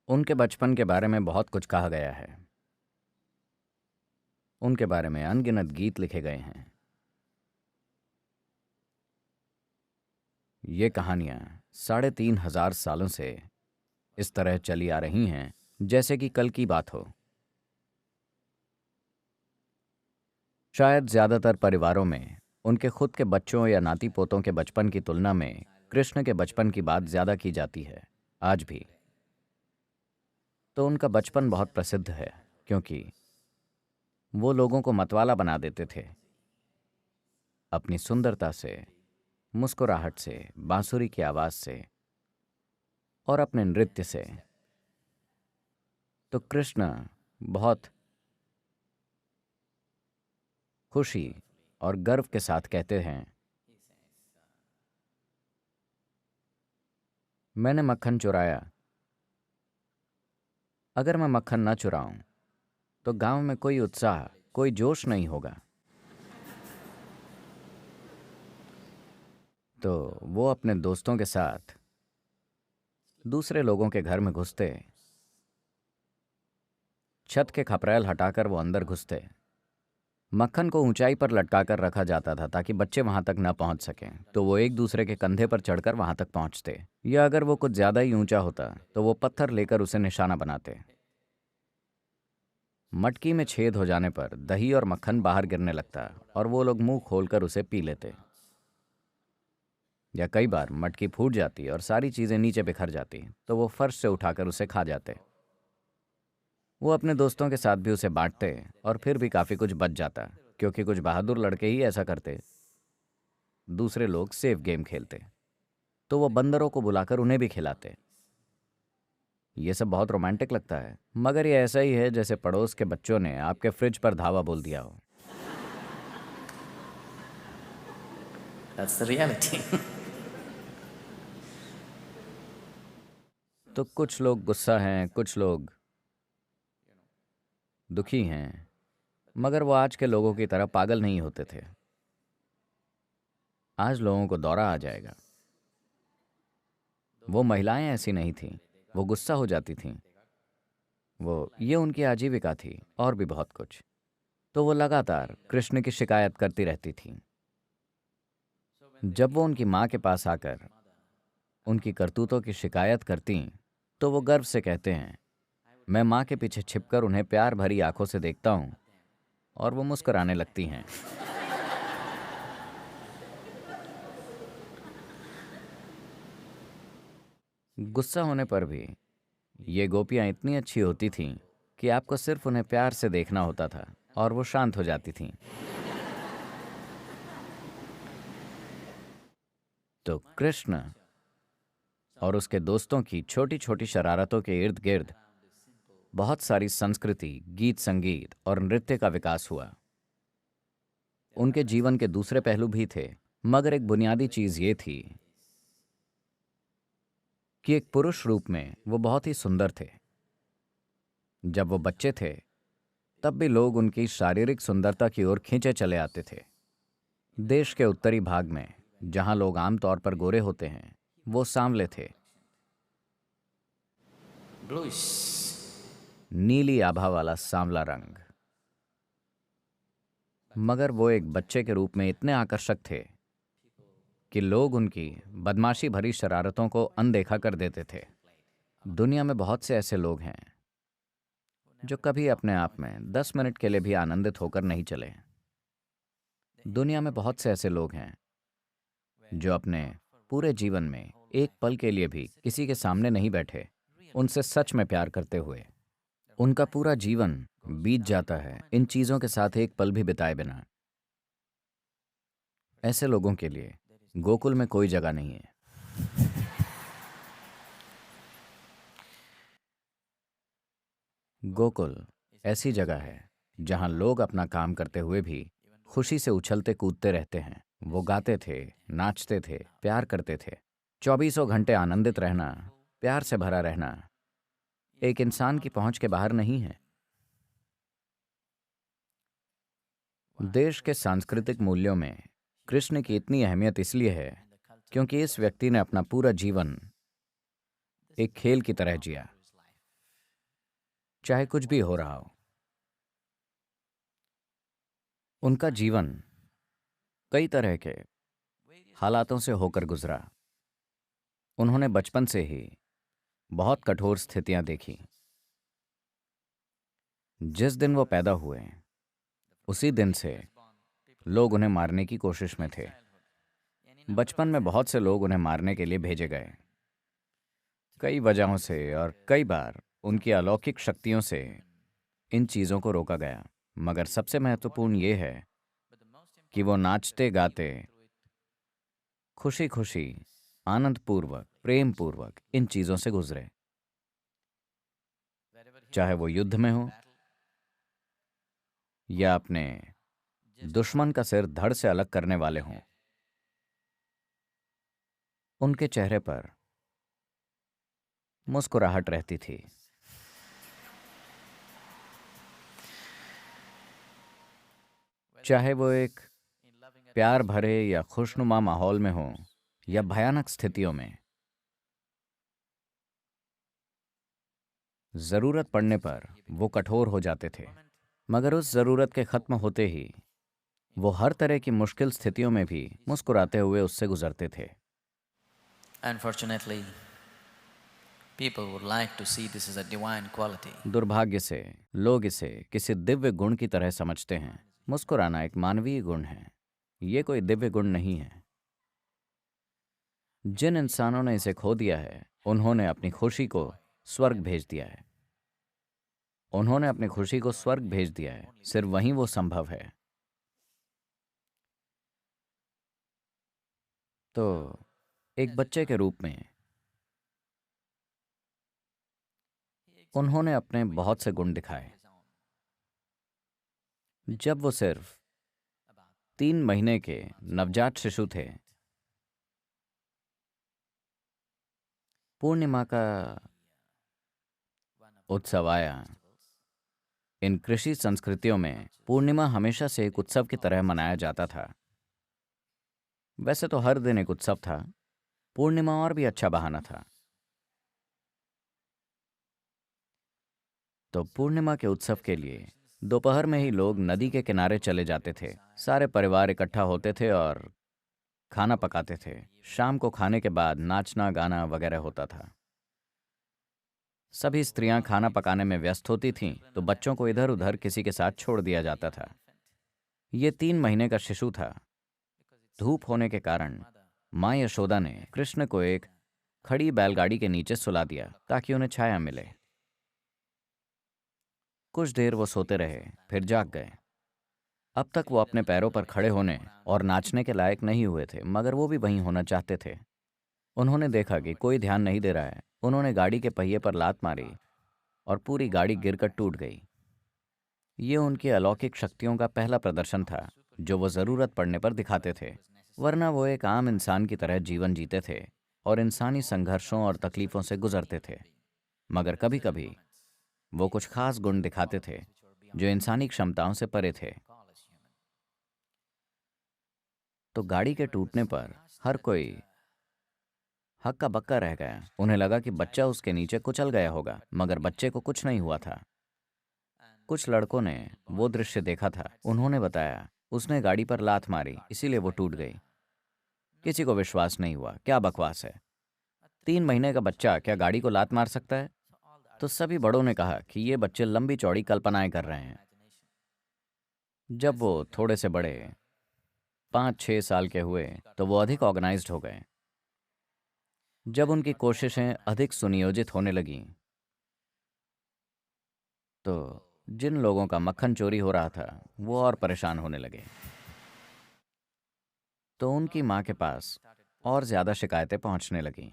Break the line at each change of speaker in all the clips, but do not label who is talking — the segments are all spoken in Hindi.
उनके बचपन के बारे में बहुत कुछ कहा गया है। उनके बारे में अनगिनत गीत लिखे गए हैं। ये कहानियां 3,500 सालों से इस तरह चली आ रही हैं जैसे कि कल की बात हो। शायद ज्यादातर परिवारों में उनके खुद के बच्चों या नाती पोतों के बचपन की तुलना में कृष्ण के बचपन की बात ज्यादा की जाती है, आज भी। तो उनका बचपन बहुत प्रसिद्ध है क्योंकि वो लोगों को मतवाला बना देते थे अपनी सुंदरता से, मुस्कुराहट से, बांसुरी की आवाज से और अपने नृत्य से। तो कृष्ण बहुत खुशी और गर्व के साथ कहते हैं, मैंने मक्खन चुराया। अगर मैं मक्खन न चुराऊं तो गांव में कोई उत्साह, कोई जोश नहीं होगा। तो वो अपने दोस्तों के साथ दूसरे लोगों के घर में घुसते। छत के खपरेल हटाकर वो अंदर घुसते। मक्खन को ऊंचाई पर लटकाकर रखा जाता था ताकि बच्चे वहां तक न पहुंच सकें। तो वो एक दूसरे के कंधे पर चढ़कर वहां तक पहुंचते, या अगर वो कुछ ज्यादा ही ऊंचा होता तो वो पत्थर लेकर उसे निशाना बनाते। मटकी में छेद हो जाने पर दही और मक्खन बाहर गिरने लगता और वो लोग मुंह खोलकर उसे पी लेते। या कई बार मटकी फूट जाती और सारी चीजें नीचे बिखर जाती तो वो फर्श से उठाकर उसे खा जाते। वो अपने दोस्तों के साथ भी उसे बांटते और फिर भी काफी कुछ बच जाता, क्योंकि कुछ बहादुर लड़के ही ऐसा करते। दूसरे लोग सेफ गेम खेलते तो वो बंदरों को बुलाकर उन्हें भी खिलाते। ये सब बहुत रोमांटिक लगता है, मगर ये ऐसा ही है जैसे पड़ोस के बच्चों ने आपके फ्रिज पर धावा बोल दिया हो।
That's the reality.
तो कुछ लोग गुस्सा हैं, कुछ लोग दुखी हैं, मगर वो आज के लोगों की तरह पागल नहीं होते थे। आज लोगों को दौरा आ जाएगा। वो महिलाएं ऐसी नहीं थीं, वो गुस्सा हो जाती थीं। ये उनकी आजीविका थी और भी बहुत कुछ। तो वो लगातार कृष्ण की शिकायत करती रहती थीं। जब वो उनकी माँ के पास आकर उनकी करतूतों की शिकायत करती तो वो गर्व से कहते हैं, मैं माँ के पीछे छिपकर उन्हें प्यार भरी आंखों से देखता हूँ, और वो मुस्कुराने लगती हैं। गुस्सा होने पर भी ये गोपियां इतनी अच्छी होती थीं कि आपको सिर्फ उन्हें प्यार से देखना होता था और वो शांत हो जाती थीं। तो कृष्ण और उसके दोस्तों की छोटी छोटी शरारतों के इर्द गिर्द बहुत सारी संस्कृति, गीत संगीत और नृत्य का विकास हुआ। उनके जीवन के दूसरे पहलू भी थे, मगर एक बुनियादी चीज ये थी कि एक पुरुष रूप में वो बहुत ही सुंदर थे। जब वो बच्चे थे तब भी लोग उनकी शारीरिक सुंदरता की ओर खींचे चले आते थे। देश के उत्तरी भाग में, जहां लोग आमतौर पर गोरे होते हैं, वो सांवले थे।
Bluish.
नीली आभा वाला सांवला रंग। मगर वो एक बच्चे के रूप में इतने आकर्षक थे कि लोग उनकी बदमाशी भरी शरारतों को अनदेखा कर देते थे। दुनिया में बहुत से ऐसे लोग हैं जो कभी अपने आप में 10 मिनट के लिए भी आनंदित होकर नहीं चले। दुनिया में बहुत से ऐसे लोग हैं जो अपने पूरे जीवन में एक पल के लिए भी किसी के सामने नहीं बैठे उनसे सच में प्यार करते हुए। उनका पूरा जीवन बीत जाता है इन चीजों के साथ एक पल भी बिताए बिना। ऐसे लोगों के लिए गोकुल में कोई जगह नहीं है। गोकुल ऐसी जगह है जहां लोग अपना काम करते हुए भी खुशी से उछलते कूदते रहते हैं। वो गाते थे, नाचते थे, प्यार करते थे। चौबीसों घंटे आनंदित रहना, प्यार से भरा रहना एक इंसान की पहुंच के बाहर नहीं है। देश के सांस्कृतिक मूल्यों में कृष्ण की इतनी अहमियत इसलिए है क्योंकि इस व्यक्ति ने अपना पूरा जीवन एक खेल की तरह जिया। चाहे कुछ भी हो रहा हो। उनका जीवन कई तरह के हालातों से होकर गुजरा। उन्होंने बचपन से ही बहुत कठोर स्थितियां देखी। जिस दिन वो पैदा हुए उसी दिन से लोग उन्हें मारने की कोशिश में थे। बचपन में बहुत से लोग उन्हें मारने के लिए भेजे गए, कई वजहों से, और कई बार उनकी अलौकिक शक्तियों से इन चीज़ों को रोका गया। मगर सबसे महत्वपूर्ण ये है कि वो नाचते गाते, खुशी खुशी, आनंदपूर्वक, प्रेम पूर्वक इन चीज़ों से गुजरे। चाहे वो युद्ध में हो या अपने दुश्मन का सिर धड़ से अलग करने वाले हों, उनके चेहरे पर मुस्कुराहट रहती थी। चाहे वो एक प्यार भरे या खुशनुमा माहौल में हो या भयानक स्थितियों में, जरूरत पड़ने पर वो कठोर हो जाते थे। मगर उस जरूरत के खत्म होते ही वो हर तरह की मुश्किल स्थितियों में भी मुस्कुराते हुए उससे गुजरते थे।
Unfortunately, people would like to see this as a divine quality.
दुर्भाग्य से लोग इसे किसी दिव्य गुण की तरह समझते हैं। मुस्कुराना एक मानवीय गुण है, ये कोई दिव्य गुण नहीं है। जिन इंसानों ने इसे खो दिया है, उन्होंने अपनी खुशी को स्वर्ग भेज दिया है। उन्होंने अपनी खुशी को स्वर्ग भेज दिया है। सिर्फ वहीं वो संभव है। तो एक बच्चे के रूप में उन्होंने अपने बहुत से गुण दिखाए। जब वो सिर्फ 3 महीने के नवजात शिशु थे, पूर्णिमा का उत्सव आया। इन कृषि संस्कृतियों में पूर्णिमा हमेशा से एक उत्सव की तरह मनाया जाता था। वैसे तो हर दिन एक उत्सव था, पूर्णिमा और भी अच्छा बहाना था। तो पूर्णिमा के उत्सव के लिए दोपहर में ही लोग नदी के किनारे चले जाते थे। सारे परिवार इकट्ठा होते थे और खाना पकाते थे। शाम को खाने के बाद नाचना गाना वगैरह होता था। सभी स्त्रियां खाना पकाने में व्यस्त होती थीं, तो बच्चों को इधर उधर किसी के साथ छोड़ दिया जाता था। ये 3 महीने का शिशु था। धूप होने के कारण माँ यशोदा ने कृष्ण को एक खड़ी बैलगाड़ी के नीचे सुला दिया ताकि उन्हें छाया मिले। कुछ देर वो सोते रहे, फिर जाग गए। अब तक वो अपने पैरों पर खड़े होने और नाचने के लायक नहीं हुए थे, मगर वो भी वहीं होना चाहते थे। उन्होंने देखा कि कोई ध्यान नहीं दे रहा है। उन्होंने गाड़ी के पहिए पर लात मारी और पूरी गाड़ी गिरकर टूट गई। ये उनकी अलौकिक शक्तियों का पहला प्रदर्शन था, जो वो ज़रूरत पड़ने पर दिखाते थे। वरना वो एक आम इंसान की तरह जीवन जीते थे और इंसानी संघर्षों और तकलीफ़ों से गुजरते थे। मगर कभी कभी वो कुछ खास गुण दिखाते थे जो इंसानी क्षमताओं से परे थे। तो गाड़ी के टूटने पर हर कोई हक्का बक्का रह गया। उन्हें लगा कि बच्चा उसके नीचे कुचल गया होगा, मगर बच्चे को कुछ नहीं हुआ था। कुछ लड़कों ने वो दृश्य देखा था। उन्होंने बताया, उसने गाड़ी पर लात मारी, इसीलिए वो टूट गई। किसी को विश्वास नहीं हुआ। क्या बकवास है, 3 महीने का बच्चा क्या गाड़ी को लात मार सकता है? तो सभी बड़ों ने कहा कि ये बच्चे लंबी चौड़ी कल्पनाएं कर रहे हैं। जब वो थोड़े से बड़े, 5-6 साल के हुए, तो वो अधिक ऑर्गेनाइज्ड हो गए। जब उनकी कोशिशें अधिक सुनियोजित होने लगीं, तो जिन लोगों का मक्खन चोरी हो रहा था वो और परेशान होने लगे। तो उनकी माँ के पास और ज़्यादा शिकायतें पहुंचने लगीं।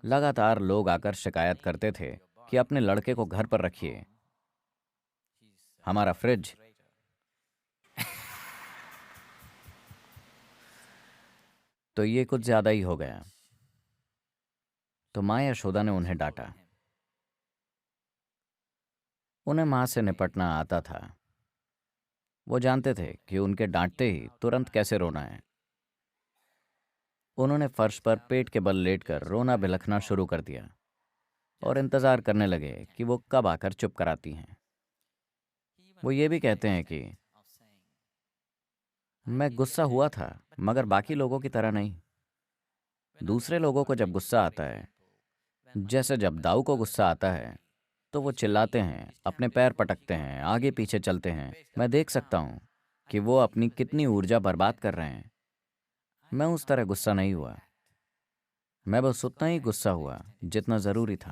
लगातार लोग आकर शिकायत करते थे कि अपने लड़के को घर पर रखिए, हमारा फ्रिज। तो ये कुछ ज़्यादा ही हो गया। तो माँ यशोदा ने उन्हें डांटा। उन्हें माँ से निपटना आता था। वो जानते थे कि उनके डांटते ही तुरंत कैसे रोना है। उन्होंने फर्श पर पेट के बल लेटकर रोना बिलखना शुरू कर दिया। और इंतज़ार करने लगे कि वो कब आकर चुप कराती हैं। वो ये भी कहते हैं कि मैं गुस्सा हुआ था, मगर बाकी लोगों की तरह नहीं। दूसरे लोगों को जब गुस्सा आता है, जैसे जब दाऊ को गुस्सा आता है, तो वो चिल्लाते हैं, अपने पैर पटकते हैं, आगे पीछे चलते हैं। मैं देख सकता हूँ कि वो अपनी कितनी ऊर्जा बर्बाद कर रहे हैं। मैं उस तरह गुस्सा नहीं हुआ। मैं बस उतना ही गुस्सा हुआ जितना ज़रूरी था।